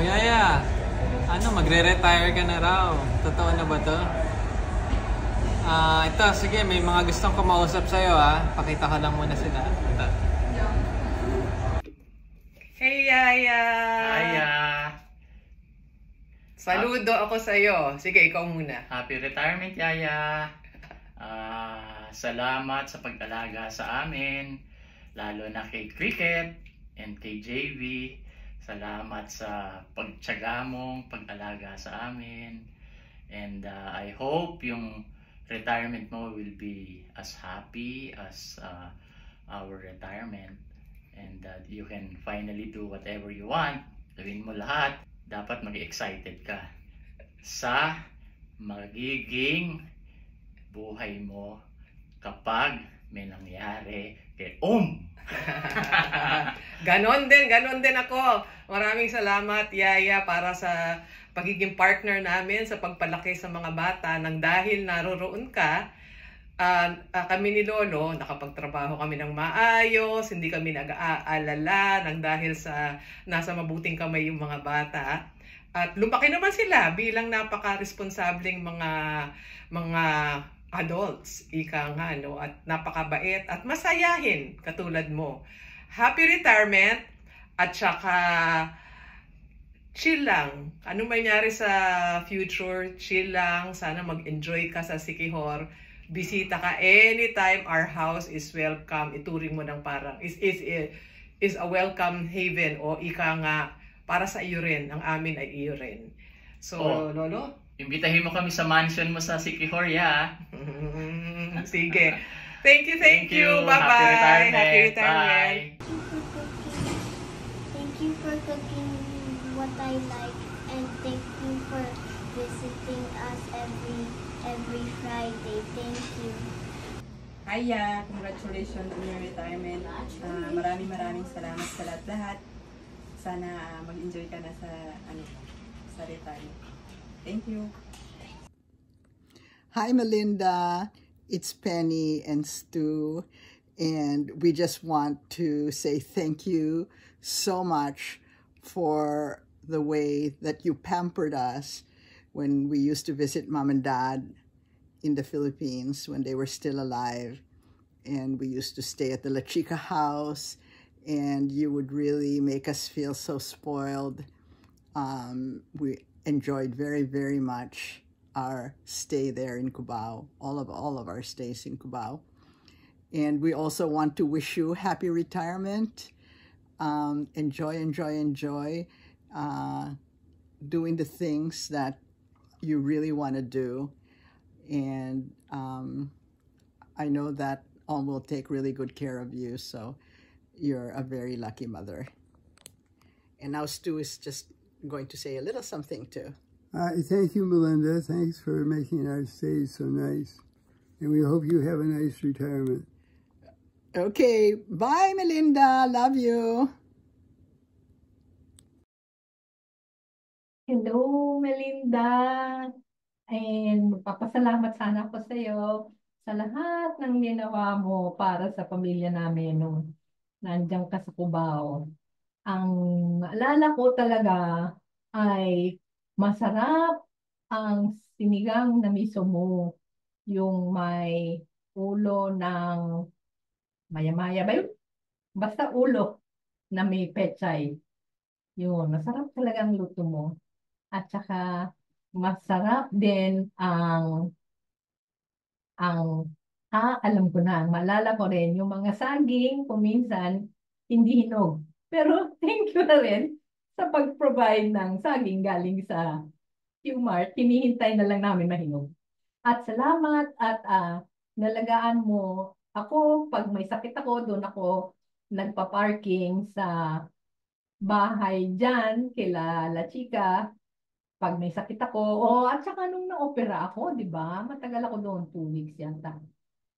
O Yaya, ano, magre-retire ka na raw. Totoo na ba to? Ito, sige, may mga gustong kumausap sa'yo ha. Pakita ko lang muna sila. Ito. Hey Yaya! Hiya! Saludo ako sa'yo. Sige, ikaw muna. Happy retirement, Yaya! Salamat sa pag-alaga sa amin, lalo na kay Cricket and kay JV. Salamat sa pagtiyaga mong pag-alaga sa amin. And I hope yung retirement mo will be as happy as our retirement. And that you can finally do whatever you want. Gawin mo lahat. Dapat mag-excited ka sa magiging buhay mo kapag may nangyari kay ganon din ako. Maraming salamat Yaya para sa pagiging partner namin sa pagpalaki sa mga bata nang dahil naroroon ka. Kami ni Lolo, nakapagtrabaho kami ng maayos, hindi kami nag-aalala nang dahil sa nasa mabuting kamay yung mga bata. At lumaki naman sila bilang napaka-responsableng mga adults, ika nga, no? At napakabait at masayahin katulad mo. Happy retirement at saka chill lang. Anong mangyari sa future, chill lang. Sana mag-enjoy ka sa Siquijor. Bisita ka anytime. Our house is welcome. Ituring mo ng parang is a welcome haven o ika nga para sa iyo rin. Ang amin ay iyo rin. So, Lolo? Imbitahin mo kami sa mansion mo sa Siquijor, ya. Sige. Thank you. Bye-bye. Happy retirement. Thank you for cooking what I like, and thank you for visiting us every Friday. Thank you. Hiya! Congratulations on your retirement. Maraming salamat sa lahat. Sana mag-enjoy ka na sa retirement. Thank you. Hi Melinda, it's Penny and Stu, and we just want to say thank you so much for the way that you pampered us when we used to visit Mom and Dad in the Philippines when they were still alive. And we used to stay at the La Chica house, and you would really make us feel so spoiled. We enjoyed very much our stay there in Cubao, all of our stays in Cubao. And we also want to wish you happy retirement. Enjoy doing the things that you really want to do. And I know that will take really good care of you, so you're a very lucky mother. And now Stu is just going to say a little something too. Thank you, Melinda. Thanks for making our stay so nice. And we hope you have a nice retirement. Okay, bye Melinda. Love you. Hello, Melinda. And magpapasalamat sana ako sa iyo sa lahat ng ginawa mo para sa pamilya namin nung nandiyan ka sa Cubao. Ang naalala ko talaga ay masarap ang sinigang na miso mo. Yung may ulo ng maya-maya ba yun? Basta ulo na may pechay. Yun, masarap talaga ang luto mo. At saka masarap din alam ko na, maalala ko rin, yung mga saging, kuminsan, hindi hinog. Pero thank you na rin sa pag-provide ng saging galing sa Q-Mart. Hinihintay na lang namin mahinog. At salamat at nalagaan mo ako. Pag may sakit ako, doon ako nagpa-parking sa bahay dyan, kila La Chica. Pag may sakit ako, at saka nung na-opera ako, di ba? Matagal ako doon, 2 weeks yata.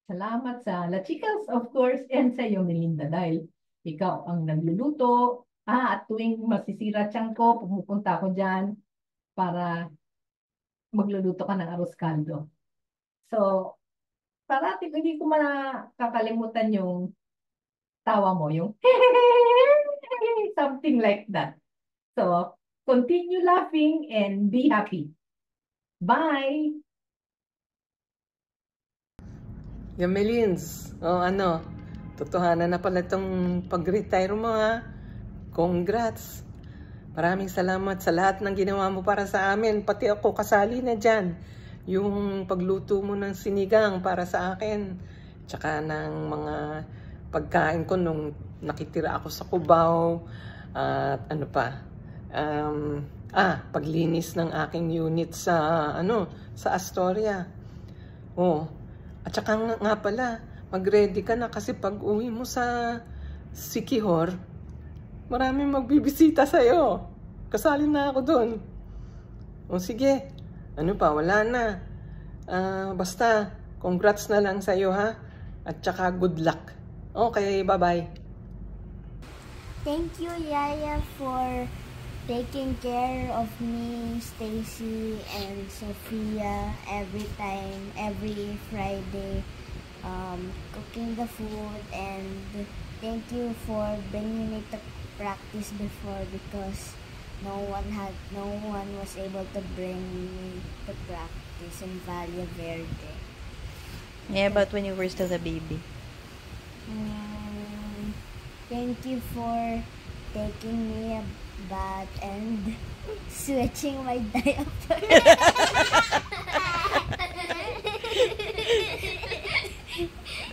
Salamat sa La Chicas, of course, and sa iyo, Melinda, dahil ikaw ang nagluluto. At tuwing masisira tiyan ko, pumupunta ako dyan para magluluto ka ng arroz caldo. So, parati hindi ko makakalimutan yung tawa mo, yung something like that. So, continue laughing and be happy. Bye! Yamelins, totohanan na pala itong pag-retire mo ha. Congrats! Maraming salamat sa lahat ng ginawa mo para sa amin. Pati ako kasali na dyan. Yung pagluto mo ng sinigang para sa akin. Tsaka ng mga pagkain ko nung nakitira ako sa Cubao. At ano pa. Paglinis ng aking unit sa Astoria. At saka nga pala, mag-ready ka na kasi pag uwi mo sa Siquijor, maraming magbibisita sa'yo. Kasali na ako doon. Sige. Wala na. Basta, congrats na lang sa'yo ha. At saka good luck. Okay, bye-bye. Thank you, Yaya, for taking care of me, Stacy, and Sophia every Friday, cooking the food, and thank you for bringing me to practice before because no one was able to bring me to practice in Valle Verde. Yeah, but when you were still a baby. Thank you for taking me a bath and switching my diaper.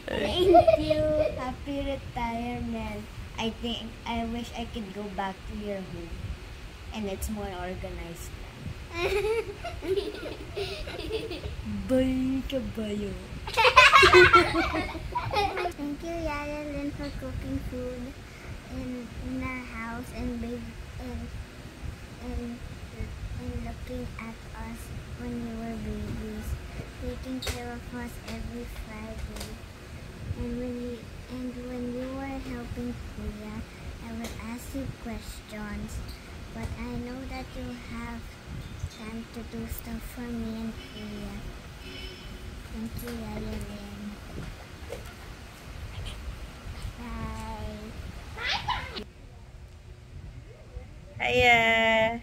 Thank you. Happy retirement. I wish I could go back to your home and it's more organized now. Bye kabayo. Thank you, Yaya Lynn, for cooking food in our house and looking at us when we were babies, taking care of us every Friday. And when you were helping Kuya, I would ask you questions, but I know that you have time to do stuff for me and Kuya. Thank you, Yaya Lynn. Bye. Hiya!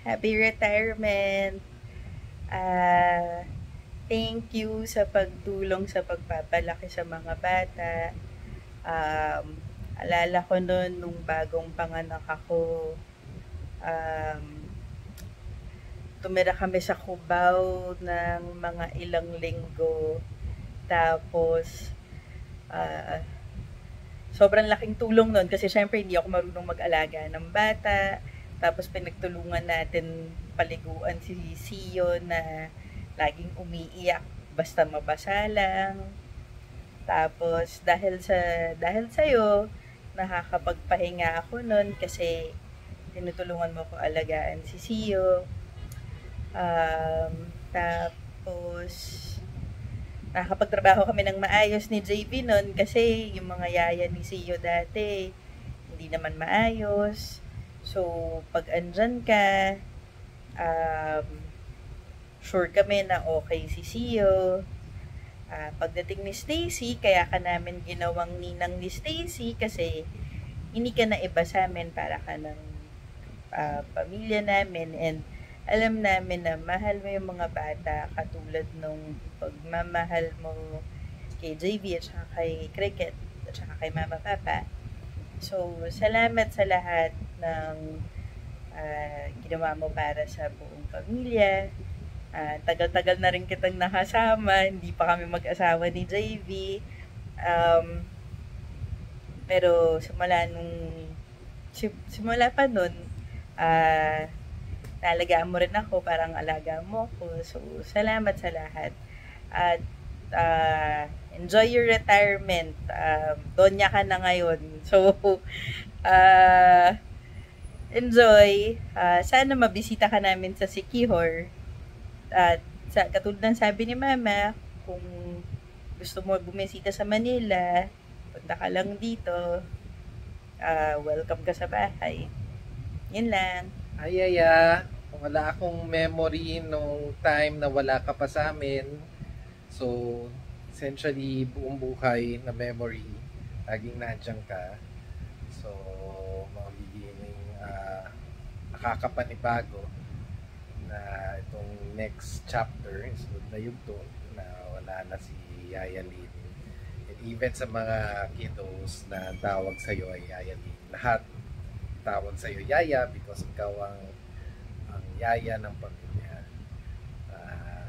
Happy retirement! Thank you sa pagtulong sa pagpapalaki sa mga bata. Alala ko noon nung bagong panganak ako, tumira kami sa Cubao ng mga ilang linggo. Tapos, sobrang laking tulong nun kasi syempre hindi ako marunong mag-alaga ng bata. Tapos pinagtulungan natin paliguan si Sio na laging umiiyak basta mabasa lang. Tapos dahil sa'yo, nakakapagpahinga ako nun kasi tinutulungan mo ko alagaan si Sio. Tapos nakakapagtrabaho kami ng maayos ni JV nun kasi yung mga yaya ni Sio dati hindi naman maayos. So pag andyan ka, sure kami na okay si Sio. Pagdating ni Stacy, kaya ka namin ginawang ninang ni Stacy kasi hindi ka na iba sa amin, para ka ng pamilya namin, and alam namin na mahal mo yung mga bata katulad nung pagmamahal mo kay JV at saka kay Cricket at saka kay Mama Papa. So, salamat sa lahat ng ginawa mo para sa buong pamilya. Tagal-tagal na rin kitang nakasama, hindi pa kami mag-asawa ni JV. Pero simula pa nun, naalagaan mo rin ako, parang alaga mo ako. So, salamat sa lahat. At enjoy your retirement. Donya ka na ngayon. So, enjoy. Sana mabisita ka namin sa Siquijor. At katulad ng sabi ni Mama, kung gusto mo bumisita sa Manila, punta ka lang dito. Welcome ka sa bahay. Yun lang. Ayaya, wala akong memory nung time na wala ka pa sa amin. So, essentially, buong buhay na memory, laging nandiyan ka. So, magiging makakapanibago na itong next chapter, sunod na yugto na wala na si Yaya Lynn. And even sa mga kiddos na tawag sa'yo ay Yaya Lynn, lahat tawag sa'yo Yaya because ikaw ang yaya ng pamilya.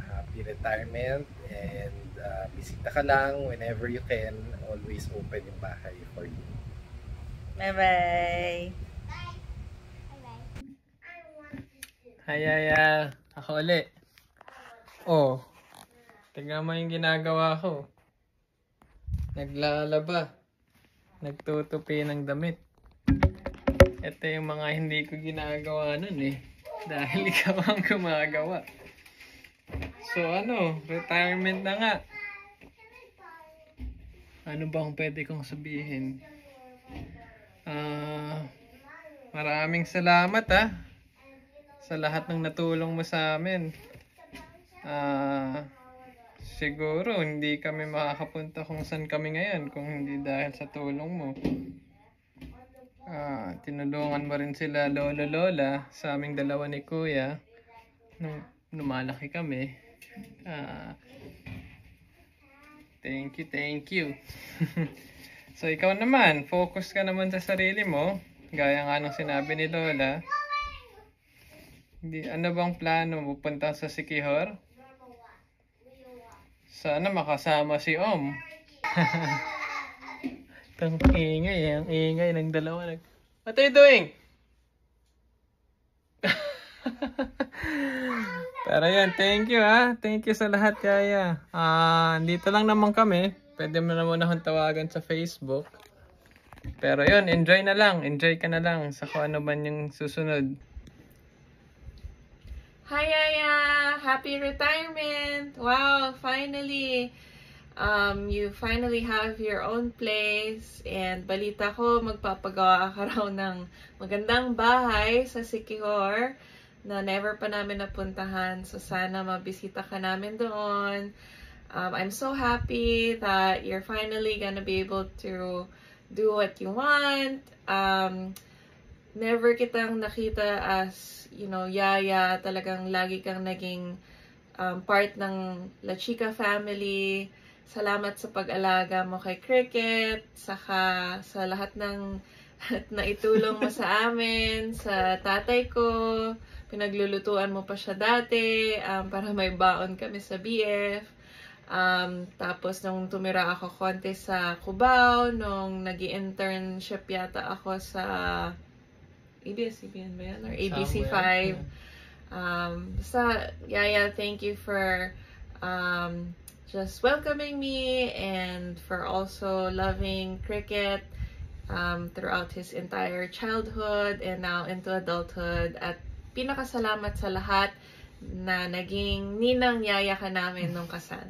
Happy retirement, and bisita ka lang whenever you can. Always open yung bahay for you. Bye-bye! Hi, Yaya. Ako ulit. Oh, tignan mo yung ginagawa ko. Naglalaba. Nagtutupi ng damit. Ito yung mga hindi ko ginagawa nun eh. Dahil ikaw ang gumagawa. So retirement na nga. Ano bang pwede kong sabihin? Maraming salamat sa lahat ng natulong mo sa amin. Siguro hindi kami makakapunta kung saan kami ngayon kung hindi dahil sa tulong mo. Tinulungan mo rin sila lolo-lola sa aming dalawa ni Kuya nung lumalaki kami. Thank you. So ikaw naman, focus ka naman sa sarili mo, gaya nga ng sinabi ni Lola. Ano bang plano mo? Pupunta sa Siquijor? Sana makasama si Om. Ang ingay ng dalawa. What are you doing? Pero yan, thank you Thank you sa lahat, Yaya. Dito lang naman kami. Pwede mo na muna akong tawagan sa Facebook. Pero yun, enjoy na lang. Enjoy ka na lang sa kung ano man yung susunod. Hi, Yaya! Happy retirement! Wow, finally! You finally have your own place, and balita ko magpapagawa ka raw ng magandang bahay sa Siquijor na never pa namin napuntahan, so sana mabisita ka namin doon. I'm so happy that you're finally gonna be able to do what you want. Never kitang nakita as, Yaya, talagang lagi kang naging part ng La Chica family. Salamat sa pag-alaga mo kay Cricket, saka sa lahat ng naitulong mo sa amin, sa tatay ko. Pinaglulutuan mo pa siya dati para may baon kami sa BF. Tapos nung tumira ako konti sa Cubao, nung nag-i-internship yata ako sa ABS-CBN ba yan? Or ABC5. Basta, Yaya, thank you for just welcoming me and for also loving Cricket throughout his entire childhood and now into adulthood. At pinakasalamat sa lahat na naging ninang Yaya ka namin nung kasal.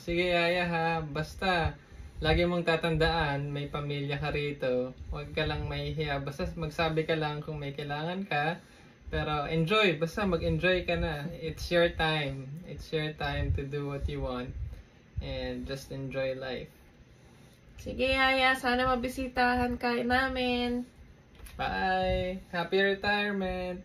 Sige, Yaya basta lagi mong tatandaan, may pamilya ka rito. Huwag ka lang mahihiya. Basta magsabi ka lang kung may kailangan ka. Pero enjoy. Basta mag-enjoy ka na. It's your time. It's your time to do what you want. And just enjoy life. Sige, Yaya. Sana mabisitahan ka namin. Bye! Happy retirement!